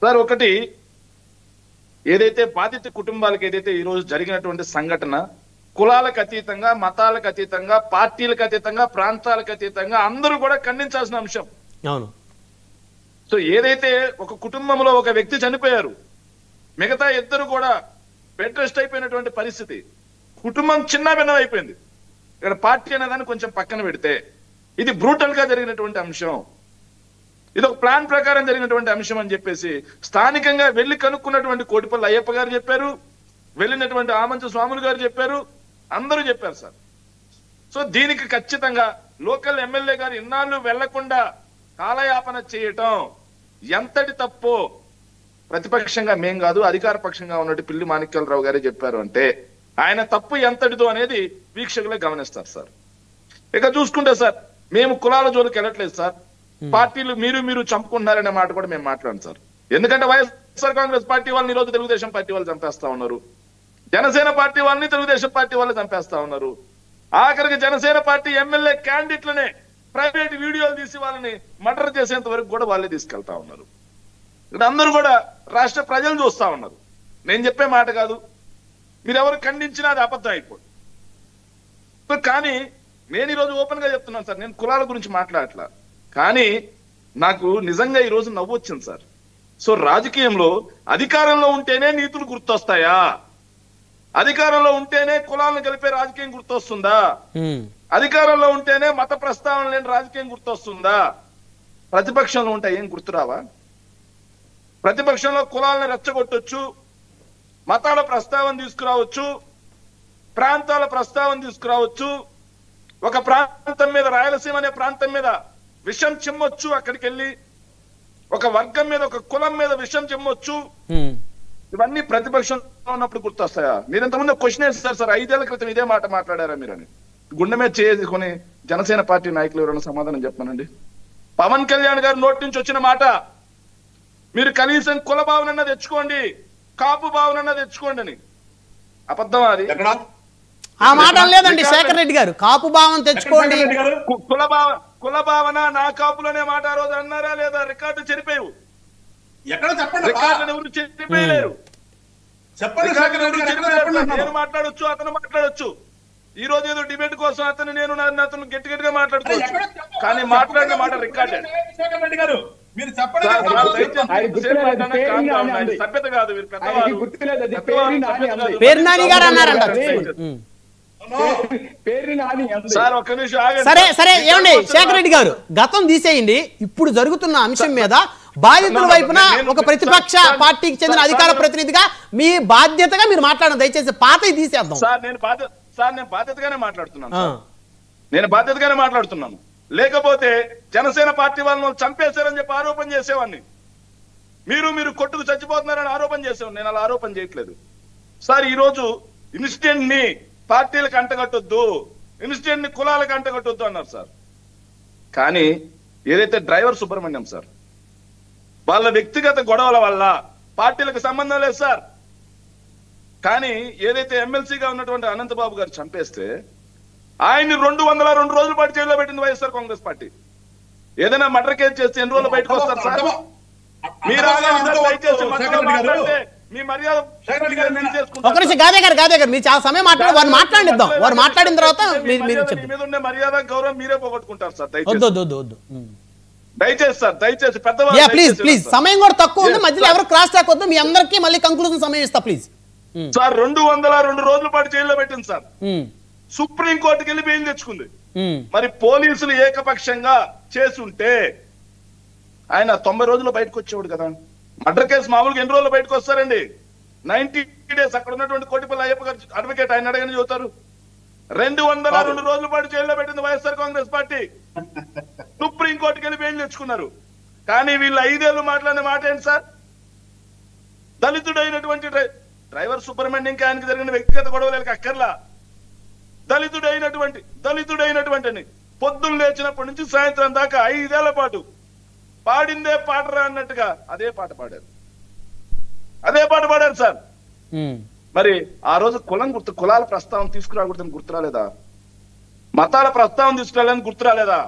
Sir ఒకటి ఏదైతే బాధిత కుటుంబాలకు ఏదైతే ఈ రోజు జరిగినటువంటి సంఘటన కులాలకు అతీతంగా, మతాలకు అతీతంగా, పార్టీలకు అతీతంగా, ప్రాంతాలకు అతీతంగా అందరూ కూడా ఖండించాల్సిన అంశం. అవును. సో ఏదైతే ఒక కుటుంబంలో ఒక వ్యక్తి చనిపోయారు, మిగతా ఇద్దరు కూడా బెడ్ రెస్ట్ అయిపోయినటువంటి పరిస్థితి, కుటుంబం చిన్న భిన్నం అయిపోయింది. ఇక్కడ పార్టీ అనేదాన్ని కొంచెం పక్కన పెడితే ఇది బ్రూటల్ గా జరిగినటువంటి అంశం, ఇది ఒక ప్లాన్ ప్రకారం జరిగినటువంటి అంశం అని చెప్పేసి స్థానికంగా వెళ్లి కనుక్కున్నటువంటి కోటిపల్లి అయ్యప్ప గారు చెప్పారు, వెళ్ళినటువంటి ఆమంచ స్వాములు గారు చెప్పారు, అందరూ చెప్పారు సార్. సో దీనికి ఖచ్చితంగా లోకల్ ఎమ్మెల్యే గారు ఇన్నాళ్ళు వెళ్లకుండా కాలయాపన చేయటం ఎంతటి తప్పు ప్రతిపక్షంగా మేం కాదు, అధికార పక్షంగా ఉన్నట్టు పిల్లి మాణిక్యాలరావు గారే చెప్పారు అంటే ఆయన తప్పు ఎంతటిదో అనేది వీక్షకులే గమనిస్తారు సార్. ఇక చూసుకుంటే సార్ మేము కులాల జోలికి వెళ్ళట్లేదు సార్, పార్టీలు మీరు చంపుకుంటున్నారనే మాట కూడా మేము మాట్లాడాం సార్. ఎందుకంటే వైఎస్ఆర్ కాంగ్రెస్ పార్టీ వాళ్ళని ఈరోజు తెలుగుదేశం పార్టీ వాళ్ళు చంపేస్తా ఉన్నారు, జనసేన పార్టీ వాళ్ళని తెలుగుదేశం పార్టీ వాళ్ళు చంపేస్తా ఉన్నారు, ఆఖరికి జనసేన పార్టీ ఎమ్మెల్యే క్యాండిడేట్లనే ప్రైవేట్ వీడియోలు తీసి వాళ్ళని మర్డర్ చేసేంత వరకు కూడా వాళ్ళే తీసుకెళ్తా ఉన్నారు. ఇక్కడ అందరూ కూడా రాష్ట్ర ప్రజలు చూస్తా ఉన్నారు. నేను చెప్పే మాట కాదు, మీరెవరు ఖండించినా అది అబద్ధం అయిపోతుంది. కానీ నేను ఈరోజు ఓపెన్ గా చెప్తున్నాను సార్, నేను కులాల గురించి మాట్లాడట్లా, కానీ నాకు నిజంగా ఈ రోజు నవ్వు వచ్చింది సార్. సో రాజకీయంలో అధికారంలో ఉంటేనే నీతులు గుర్తొస్తాయా, అధికారంలో ఉంటేనే కులాలను కలిపే రాజకీయం గుర్తొస్తుందా, అధికారంలో ఉంటేనే మత ప్రస్తావన లేని రాజకీయం గుర్తొస్తుందా? ప్రతిపక్షంలో ఉంటే ఏం గుర్తురావా? ప్రతిపక్షంలో కులాలను రెచ్చగొట్టొచ్చు, మతాల ప్రస్తావన తీసుకురావచ్చు, ప్రాంతాల ప్రస్తావన తీసుకురావచ్చు, ఒక ప్రాంతం మీద, రాయలసీమ అనే ప్రాంతం మీద విషం చిమ్మొచ్చు, అక్కడికి వెళ్ళి ఒక వర్గం మీద, ఒక కులం మీద విషం చిమ్మొచ్చు. ఇవన్నీ ప్రతిపక్షంలో ఉన్నప్పుడు గుర్తొస్తాయా? మీరు ఇంతకుముందు క్వశ్చన్ వేస్తారు సార్, 5 ఏళ్ల క్రితం ఇదే మాట మాట్లాడారా మీరని. గుండె మీద చేసుకుని జనసేన పార్టీ నాయకులు ఎవరైనా సమాధానం చెప్పానండి? పవన్ కళ్యాణ్ గారి నోటి నుంచి వచ్చిన మాట, మీరు కనీసం కుల భావన తెచ్చుకోండి, కాపు భావన తెచ్చుకోండి అని. అబద్ధం అది? ఆ మాట లేదండి శేఖర్ రెడ్డి గారు, కాపు భావన తెచ్చుకోండి, కుల భావన నా కాపులనే మాట ఆ రోజు అన్నారా లేదా? రికార్డు చెరిపోయావు, రికార్డులు ఎవరు చెరిపోయలేరు. నేను మాట్లాడొచ్చు, అతను మాట్లాడొచ్చు. ఈ రోజు ఏదో డిబేట్ కోసం అతను నేను అతను గట్టిగా మాట్లాడుకోవచ్చు, కానీ మాట్లాడిన మాట రికార్డెడ్. సభ్యత కాదు, పేరు నాని గారు అన్నారంట. సరే సరే, ఏమండి శేఖర్ రెడ్డి గారు, గతం తీసేయండి, ఇప్పుడు జరుగుతున్న అంశం మీద బాధితుల వైపున ఒక ప్రతిపక్ష పార్టీకి చెందిన అధికార ప్రతినిధిగా మీ బాధ్యతగా మీరు మాట్లాడండి. దయచేసి పాతవి తీసేద్దాం సార్. నేను బాధ్యతగానే మాట్లాడుతున్నాను. లేకపోతే జనసేన పార్టీ వాళ్ళని చంపేశారని చెప్పి ఆరోపణ చేసేవాడిని, మీరు కొట్టుకు చచ్చిపోతున్నారని ఆరోపణ చేసేవాడిని. నేను అలా ఆరోపణ చేయట్లేదు సార్. ఈ రోజు ఇన్సిడెంట్ ని పార్టీలకు అంటగట్టొద్దు, ఇన్సిడెంట్ ని కులాలకు అంటగట్టొద్దు అన్నారు సార్. కానీ ఏదైతే డ్రైవర్ సుబ్రహ్మణ్యం సార్, వాళ్ళ వ్యక్తిగత గొడవల వల్ల పార్టీలకు సంబంధం లేదు సార్. కానీ ఏదైతే ఎమ్మెల్సీగా ఉన్నటువంటి అనంతబాబు గారు చంపేస్తే ఆయన్ని 202 రోజుల పాటు జైల్లో పెట్టింది వైఎస్ఆర్ కాంగ్రెస్ పార్టీ. ఏదైనా మర్డర్ కేసు చేస్తే ఎన్ని రోజులు బయటకు వస్తారు సార్? మీరు మీ మర్యాద గాదే గారు మీరు చాలా సమయం మాట్లాడి వారు మాట్లాడిద్దాం, వారు మాట్లాడిన తర్వాత మీద ఉండే మర్యాద గౌరవం మీరే పోగొట్టుకుంటారు సార్. దయచేసి సార్, దయచేసి పెద్దవాళ్ళు ప్లీజ్, సమయం కూడా తక్కువ ఉంది, మధ్యలో ఎవరు క్రాస్ టాక్ వద్దు. మీ అందరికీ మళ్ళీ కంక్లూజన్ సమయం ఇస్తా ప్లీజ్. సార్ 202 రోజుల పాటు జైల్లో పెట్టింది సార్. సుప్రీం కోర్టుకి వెళ్ళి బెయిల్ తెచ్చుకుంది. మరి పోలీసులు ఏకపక్షంగా చేసుంటే ఆయన 90 రోజుల్లో బయటకు వచ్చేవాడు కదా. మర్డర్ కేసు మామూలుగా ఎన్ని రోజులు బయటకు వస్తారండి? 90 days. అక్కడ ఉన్నటువంటి కోటిపల్లి అయ్యప్ప గారు అడ్వకేట్, ఆయన అడగని చెబుతారు. 202 రోజుల పాటు జైల్లో పెట్టింది వైఎస్ఆర్ కాంగ్రెస్ పార్టీ. సుప్రీం కోర్టుకి వెళ్ళి బెయిల్ తెచ్చుకున్నారు. కానీ వీళ్ళు 5 ఏళ్ళు మాట్లాడిన మాట ఏంటి సార్? దళితుడైనటువంటి డ్రైవర్ సుబ్రహ్మణ్యంకి ఆయనకి జరిగిన వ్యక్తిగత గొడవలకి అక్కర్లా. దళితుడైనటువంటి పొద్దున్న లేచినప్పటి నుంచి సాయంత్రం దాకా 5 ఏళ్ల పాటు పాడిందే పాటరా అన్నట్టుగా అదే పాట పాడారు సార్. మరి ఆ రోజు కులాల ప్రస్తావన తీసుకురాకూడదని గుర్తురాలేదా? మతాల ప్రస్తావన తీసుకురాలని గుర్తురాలేదా?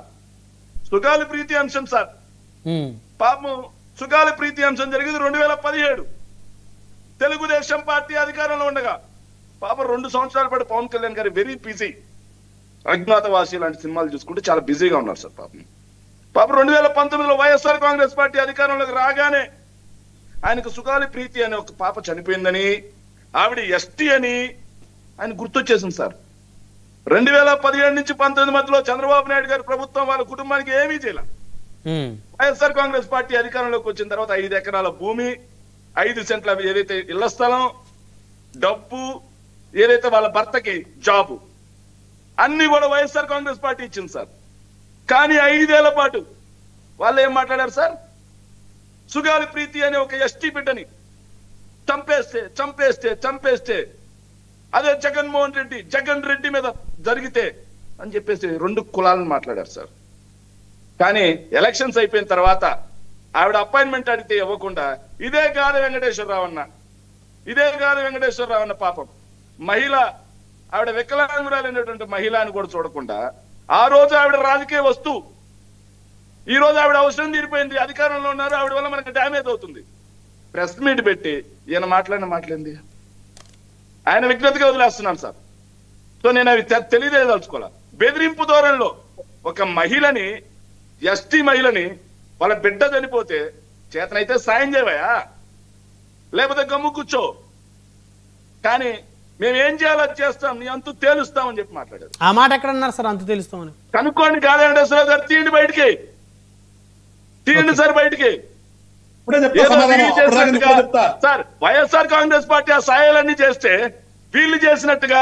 సుగాలి ప్రీతి అంశం సార్. పాపం సుగాలి ప్రీతి అంశం జరిగింది 2017 తెలుగుదేశం పార్టీ అధికారంలో ఉండగా. పాప 2 సంవత్సరాల పాటు పవన్ కళ్యాణ్ గారు వెరీ బిజీ, అజ్ఞాతవాసి లాంటి సినిమాలు చూసుకుంటే చాలా బిజీగా ఉన్నారు సార్ పాప 2019లో వైఎస్ఆర్ కాంగ్రెస్ పార్టీ అధికారంలోకి రాగానే ఆయనకు సుగాలి ప్రీతి అనే ఒక పాప చనిపోయిందని, ఆవిడ ఎస్టీ అని ఆయన గుర్తొచ్చేసింది సార్. 2017 నుంచి 19 మధ్యలో చంద్రబాబు నాయుడు గారి ప్రభుత్వం వాళ్ళ కుటుంబానికి ఏమీ చేయాల. వైఎస్ఆర్ కాంగ్రెస్ పార్టీ అధికారంలోకి వచ్చిన తర్వాత 5 ఎకరాల భూమి, 5 సెంట్ల ఏదైతే ఇళ్ల స్థలం, డబ్బు, ఏదైతే వాళ్ళ భర్తకి జాబు, అన్ని కూడా వైఎస్ఆర్ కాంగ్రెస్ పార్టీ ఇచ్చింది సార్. కానీ 5 ఏళ్ల పాటు వాళ్ళు ఏం మాట్లాడారు సార్? సుగాలి ప్రీతి అనే ఒక ఎస్టీ బిడ్డని చంపేస్తే అదే జగన్ రెడ్డి మీద జరిగితే అని చెప్పేసి 2 కులాలను మాట్లాడారు సార్. కానీ ఎలక్షన్స్ అయిపోయిన తర్వాత ఆవిడ అపాయింట్మెంట్ అడిగితే ఇవ్వకుండా ఇదే గాలి వెంకటేశ్వరరావు అన్న పాపం మహిళ, ఆవిడ వికలాంగురాలైనటువంటి మహిళ అని కూడా చూడకుండా ఆ రోజు ఆవిడ రాజకీయ వస్తువు, ఈ రోజు ఆవిడ అవసరం తీరిపోయింది, అధికారంలో ఉన్నారు, ఆవిడ వల్ల మనకి డ్యామేజ్ అవుతుంది. ప్రెస్ మీట్ పెట్టి ఈయన మాట్లాడింది ఆయన విజ్ఞతగా వదిలేస్తున్నాను సార్. సో నేను అవి తెలియదలుచుకోవాలా. బెదిరింపు ధోరణిలో ఒక మహిళని, ఎస్టీ మహిళని, వాళ్ళ బిడ్డ చనిపోతే చేతనైతే సాయం చేయవయా, లేకపోతే గమ్ము కూర్చో, కానీ మేము ఏం చేయాలో చేస్తాం, నీ అంతు తేలుస్తామని చెప్పి మాట్లాడారు. ఆ మాట ఎక్కడ అన్నారు సార్? అంతు తెలుస్తామని కనుక్కోండి. కాదండేశ్వరరావు గారు తీయండి సార్ బయటికి. సార్ వైఎస్ఆర్ కాంగ్రెస్ పార్టీ ఆ సాయాలన్నీ చేస్తే వీళ్ళు చేసినట్టుగా